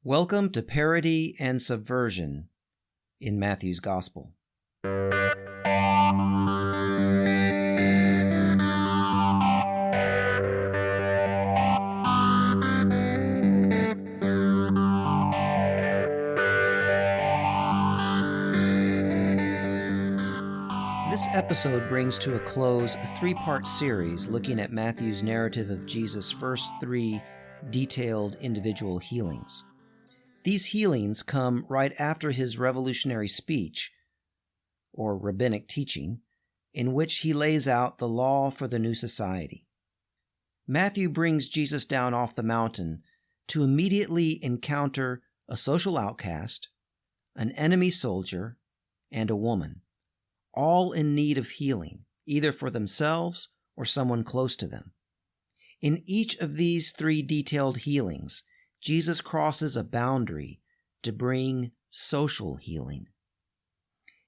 Welcome to Parody and Subversion in Matthew's Gospel. This episode brings to a close a three-part series looking at Matthew's narrative of Jesus' first three detailed individual healings. These healings come right after his revolutionary speech, or rabbinic teaching, in which he lays out the law for the new society. Matthew brings Jesus down off the mountain to immediately encounter a social outcast, an enemy soldier, and a woman, all in need of healing, either for themselves or someone close to them. In each of these three detailed healings, Jesus crosses a boundary to bring social healing.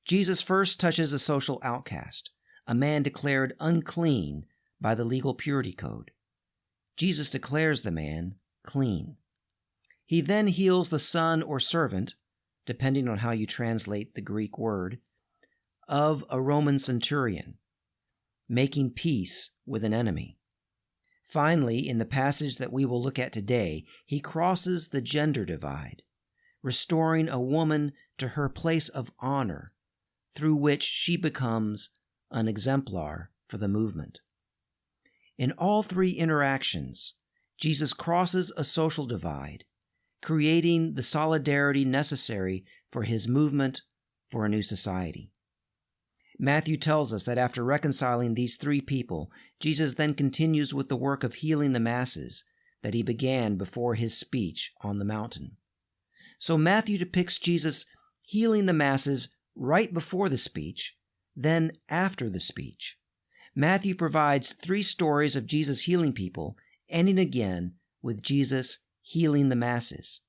Jesus first touches a social outcast, a man declared unclean by the legal purity code. Jesus declares the man clean. He then heals the son or servant, depending on how you translate the Greek word, of a Roman centurion, making peace with an enemy. Finally, in the passage that we will look at today, he crosses the gender divide, restoring a woman to her place of honor, through which she becomes an exemplar for the movement. In all three interactions, Jesus crosses a social divide, creating the solidarity necessary for his movement for a new society. Matthew tells us that after reconciling these three people, Jesus then continues with the work of healing the masses that he began before his speech on the mountain. So Matthew depicts Jesus healing the masses right before the speech, then after the speech. Matthew provides three stories of Jesus healing people, ending again with Jesus healing the masses.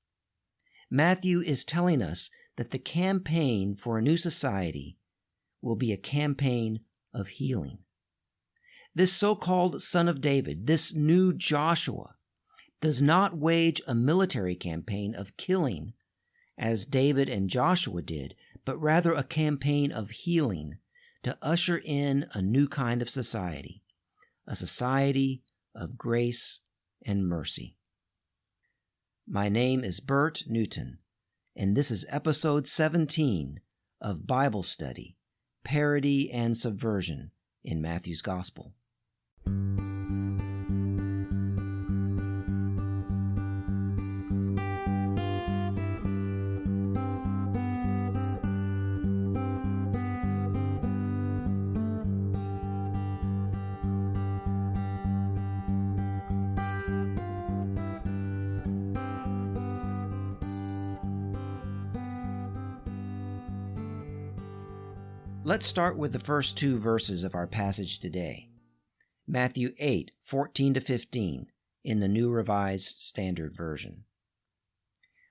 Matthew is telling us that the campaign for a new society will be a campaign of healing. This so-called son of David, this new Joshua, does not wage a military campaign of killing as David and Joshua did, but rather a campaign of healing to usher in a new kind of society, a society of grace and mercy. My name is Bert Newton, and this is episode 17 of Bible Study, Parody and Subversion in Matthew's Gospel. Let's start with the first two verses of our passage today. Matthew 8:14-15 in the New Revised Standard Version.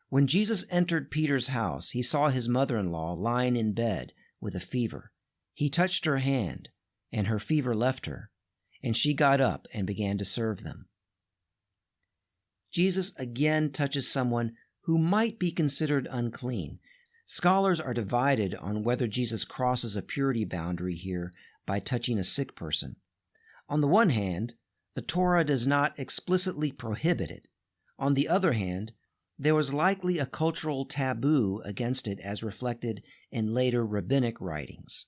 When Jesus entered Peter's house, he saw his mother-in-law lying in bed with a fever. He touched her hand, and her fever left her, and she got up and began to serve them. Jesus again touches someone who might be considered unclean. Scholars are divided on whether Jesus crosses a purity boundary here by touching a sick person. On the one hand, the Torah does not explicitly prohibit it. On the other hand, there was likely a cultural taboo against it as reflected in later rabbinic writings.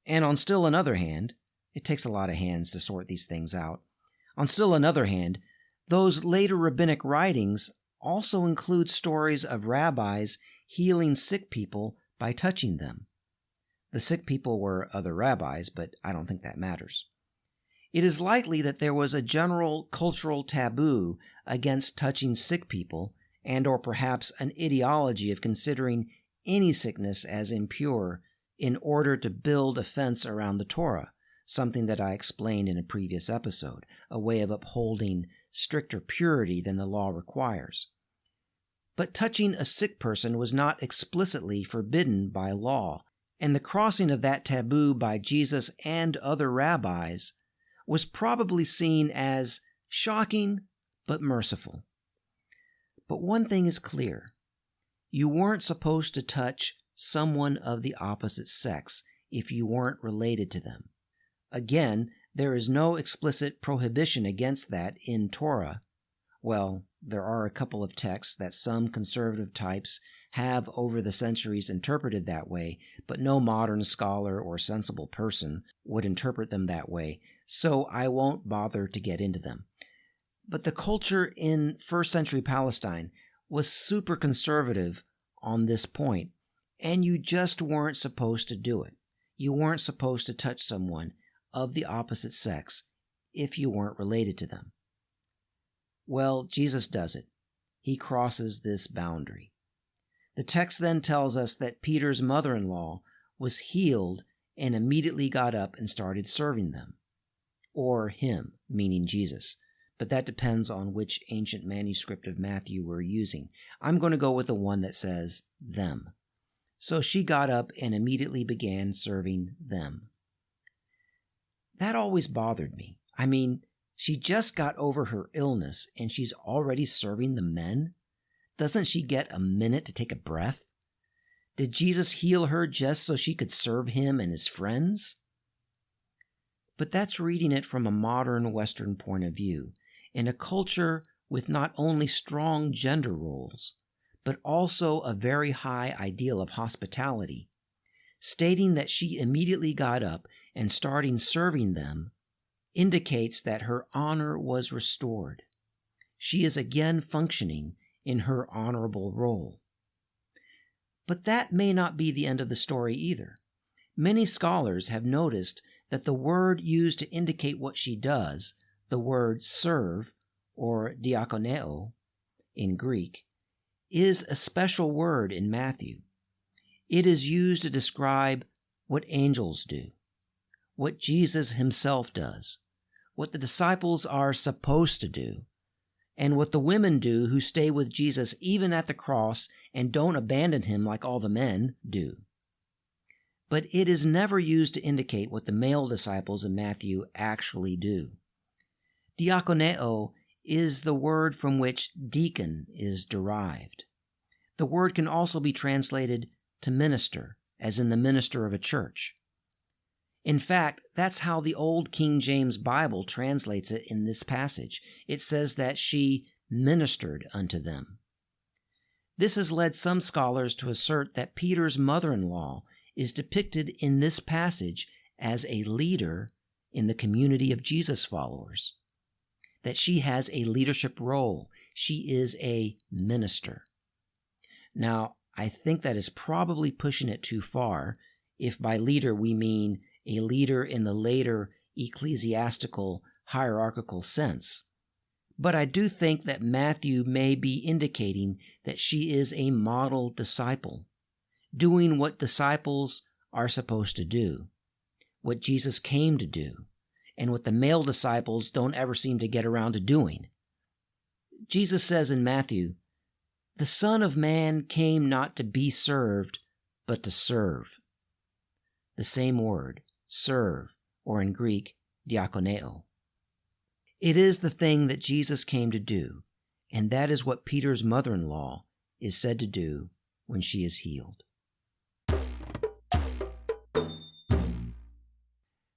And on still another hand, it takes a lot of hands to sort these things out. On still another hand, those later rabbinic writings also include stories of rabbis healing sick people by touching them. The sick people were other rabbis, but I don't think that matters. It is likely that there was a general cultural taboo against touching sick people, and or perhaps an ideology of considering any sickness as impure in order to build a fence around the Torah, something that I explained in a previous episode, a way of upholding stricter purity than the law requires. But touching a sick person was not explicitly forbidden by law, and the crossing of that taboo by Jesus and other rabbis was probably seen as shocking but merciful. But one thing is clear. You weren't supposed to touch someone of the opposite sex if you weren't related to them. Again, there is no explicit prohibition against that in Torah. Well, there are a couple of texts that some conservative types have over the centuries interpreted that way, but no modern scholar or sensible person would interpret them that way, so I won't bother to get into them. But the culture in first century Palestine was super conservative on this point, and you just weren't supposed to do it. You weren't supposed to touch someone of the opposite sex if you weren't related to them. Well, Jesus does it. He crosses this boundary. The text then tells us that Peter's mother-in-law was healed and immediately got up and started serving them. Or him, meaning Jesus. But that depends on which ancient manuscript of Matthew we're using. I'm going to go with the one that says them. So she got up and immediately began serving them. That always bothered me. I mean, she just got over her illness and she's already serving the men? Doesn't she get a minute to take a breath? Did Jesus heal her just so she could serve him and his friends? But that's reading it from a modern Western point of view, in a culture with not only strong gender roles, but also a very high ideal of hospitality. Stating that she immediately got up and starting serving them indicates that her honor was restored. She is again functioning in her honorable role. But that may not be the end of the story either. Many scholars have noticed that the word used to indicate what she does, the word serve, or diakoneo in Greek, is a special word in Matthew. It is used to describe what angels do, what Jesus himself does, what the disciples are supposed to do, and what the women do who stay with Jesus even at the cross and don't abandon him like all the men do. But it is never used to indicate what the male disciples in Matthew actually do. Diakoneo is the word from which deacon is derived. The word can also be translated to minister, as in the minister of a church. In fact, that's how the old King James Bible translates it in this passage. It says that she ministered unto them. This has led some scholars to assert that Peter's mother-in-law is depicted in this passage as a leader in the community of Jesus followers, that she has a leadership role. She is a minister. Now, I think that is probably pushing it too far if by leader we mean a leader in the later ecclesiastical hierarchical sense. But I do think that Matthew may be indicating that she is a model disciple, doing what disciples are supposed to do, what Jesus came to do, and what the male disciples don't ever seem to get around to doing. Jesus says in Matthew, "The Son of Man came not to be served, but to serve." The same word, serve, or in Greek, diakoneo. It is the thing that Jesus came to do, and that is what Peter's mother-in-law is said to do when she is healed.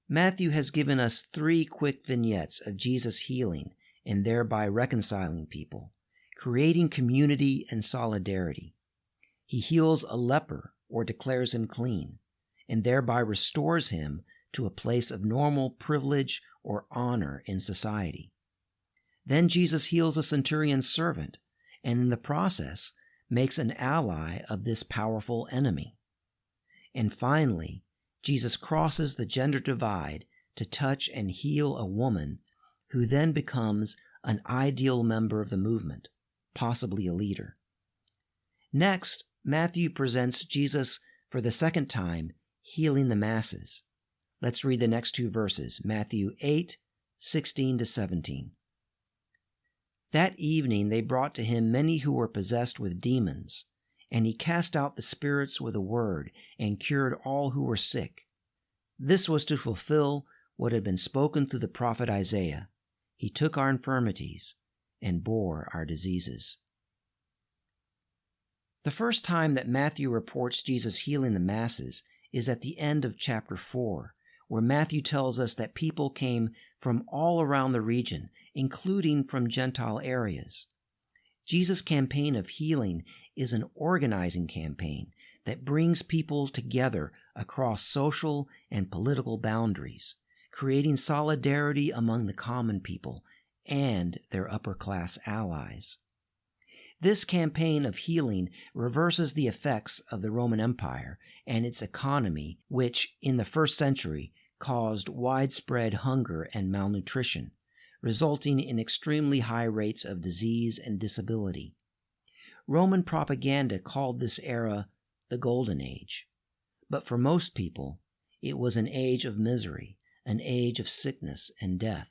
Matthew has given us 3 quick vignettes of Jesus healing and thereby reconciling people, creating community and solidarity. He heals a leper or declares him clean, and thereby restores him to a place of normal privilege or honor in society. Then Jesus heals a centurion's servant, and in the process makes an ally of this powerful enemy. And finally, Jesus crosses the gender divide to touch and heal a woman who then becomes an ideal member of the movement, possibly a leader. Next, Matthew presents Jesus for the second time healing the masses. Let's read the next 2 verses, Matthew 8:16-17. That evening they brought to him many who were possessed with demons, and he cast out the spirits with a word and cured all who were sick. This was to fulfill what had been spoken through the prophet Isaiah. He took our infirmities and bore our diseases. The first time that Matthew reports Jesus healing the masses is at the end of chapter 4, where Matthew tells us that people came from all around the region, including from Gentile areas. Jesus' campaign of healing is an organizing campaign that brings people together across social and political boundaries, creating solidarity among the common people and their upper-class allies. This campaign of healing reverses the effects of the Roman Empire and its economy, which, in the first century, caused widespread hunger and malnutrition, resulting in extremely high rates of disease and disability. Roman propaganda called this era the Golden Age, but for most people, it was an age of misery, an age of sickness and death.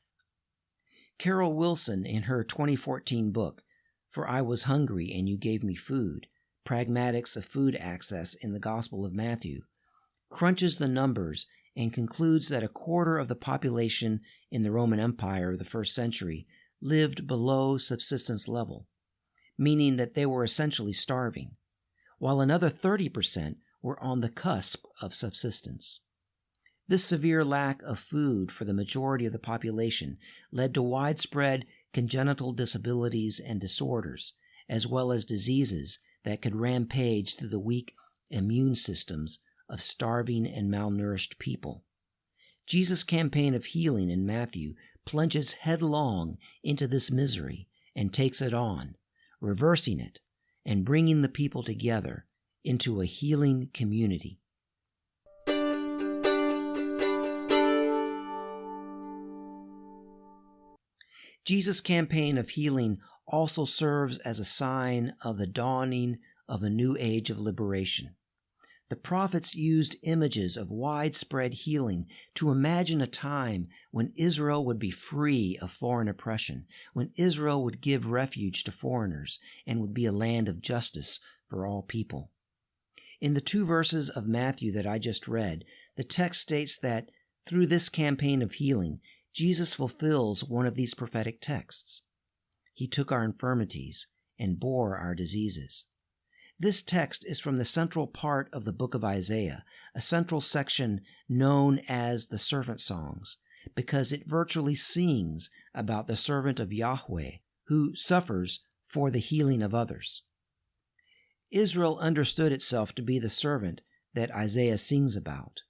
Carol Wilson, in her 2014 book, For I Was Hungry and You Gave Me Food, Pragmatics of Food Access in the Gospel of Matthew, crunches the numbers and concludes that a quarter of the population in the Roman Empire of the first century lived below subsistence level, meaning that they were essentially starving, while another 30% were on the cusp of subsistence. This severe lack of food for the majority of the population led to widespread congenital disabilities and disorders, as well as diseases that could rampage through the weak immune systems of starving and malnourished people. Jesus' campaign of healing in Matthew plunges headlong into this misery and takes it on, reversing it and bringing the people together into a healing community. Jesus' campaign of healing also serves as a sign of the dawning of a new age of liberation. The prophets used images of widespread healing to imagine a time when Israel would be free of foreign oppression, when Israel would give refuge to foreigners, and would be a land of justice for all people. In the 2 verses of Matthew that I just read, the text states that through this campaign of healing, Jesus fulfills one of these prophetic texts. He took our infirmities and bore our diseases. This text is from the central part of the book of Isaiah, a central section known as the Servant Songs, because it virtually sings about the servant of Yahweh who suffers for the healing of others. Israel understood itself to be the servant that Isaiah sings about.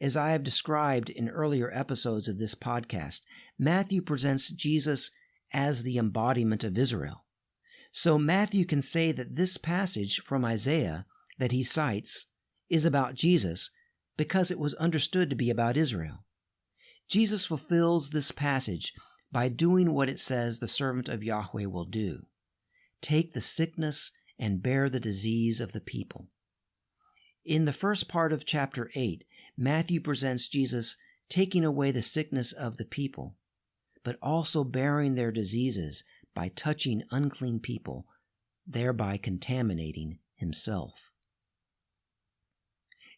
As I have described in earlier episodes of this podcast, Matthew presents Jesus as the embodiment of Israel. So Matthew can say that this passage from Isaiah that he cites is about Jesus because it was understood to be about Israel. Jesus fulfills this passage by doing what it says the servant of Yahweh will do: take the sickness and bear the disease of the people. In the first part of chapter 8, Matthew presents Jesus taking away the sickness of the people, but also bearing their diseases by touching unclean people, thereby contaminating himself.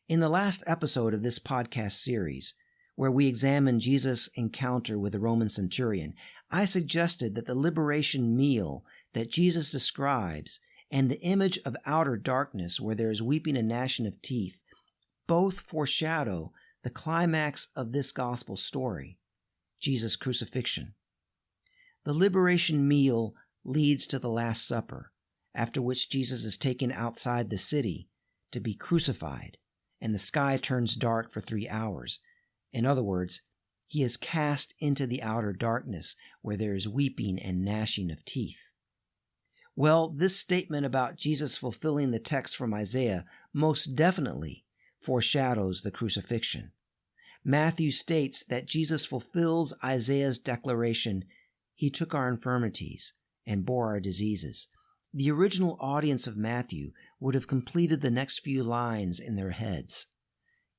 In the last episode of this podcast series, where we examine Jesus' encounter with the Roman centurion, I suggested that the liberation meal that Jesus describes and the image of outer darkness where there is weeping and gnashing of teeth both foreshadow the climax of this gospel story, Jesus' crucifixion. The liberation meal leads to the Last Supper, after which Jesus is taken outside the city to be crucified, and the sky turns dark for 3 hours. In other words, he is cast into the outer darkness where there is weeping and gnashing of teeth. Well, this statement about Jesus fulfilling the text from Isaiah most definitely foreshadows the crucifixion. Matthew states that Jesus fulfills Isaiah's declaration, "He took our infirmities and bore our diseases." The original audience of Matthew would have completed the next few lines in their heads.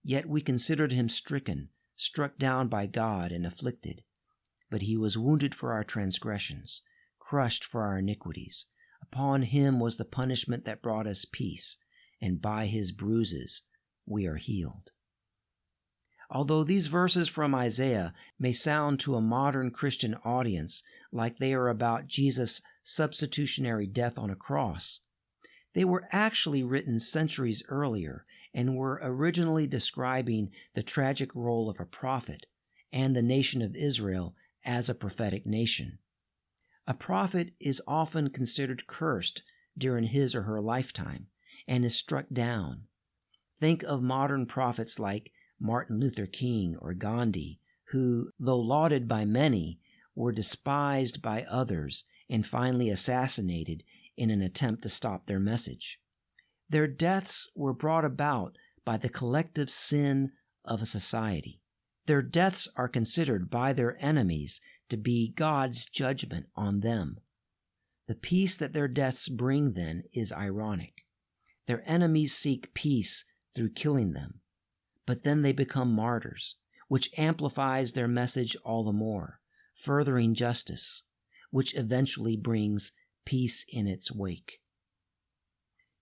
Yet we considered him stricken, struck down by God, and afflicted. But he was wounded for our transgressions, crushed for our iniquities. Upon him was the punishment that brought us peace, and by his bruises we are healed. Although these verses from Isaiah may sound to a modern Christian audience like they are about Jesus' substitutionary death on a cross, They were actually written centuries earlier and were originally describing the tragic role of a prophet and the nation of Israel as a prophetic nation. A prophet is often considered cursed during his or her lifetime and is struck down. Think of modern prophets like Martin Luther King or Gandhi, who, though lauded by many, were despised by others and finally assassinated in an attempt to stop their message. Their deaths were brought about by the collective sin of a society. Their deaths are considered by their enemies to be God's judgment on them. The peace that their deaths bring, then, is ironic. Their enemies seek peace through killing them, but then they become martyrs, which amplifies their message all the more, furthering justice, which eventually brings peace in its wake.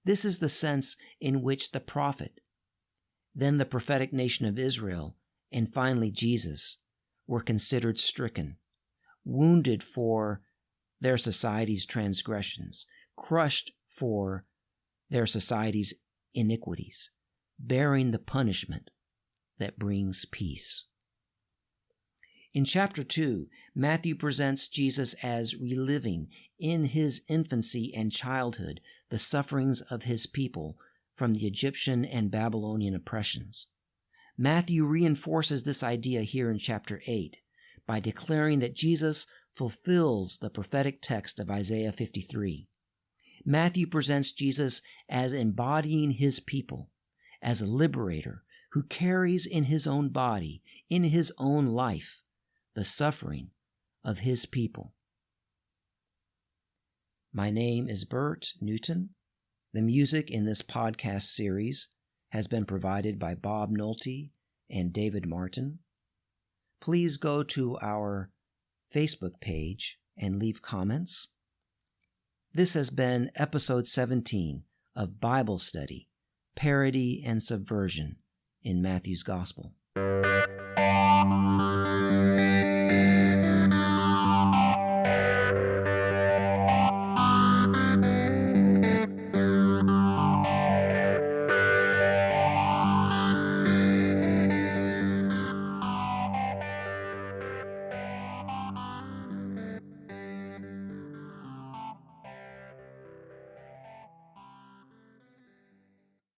This is the sense in which the prophet, then the prophetic nation of Israel, and finally Jesus, were considered stricken, wounded for their society's transgressions, crushed for their society's iniquities, bearing the punishment that brings peace. In chapter 2, Matthew presents Jesus as reliving in his infancy and childhood the sufferings of his people from the Egyptian and Babylonian oppressions. Matthew reinforces this idea here in chapter 8 by declaring that Jesus fulfills the prophetic text of Isaiah 53. Matthew presents Jesus as embodying his people, as a liberator who carries in his own body, in his own life, the suffering of his people. My name is Bert Newton. The music in this podcast series has been provided by Bob Nolte and David Martin. Please go to our Facebook page and leave comments. This has been episode 17 of Bible Study, Parody and Subversion in Matthew's Gospel.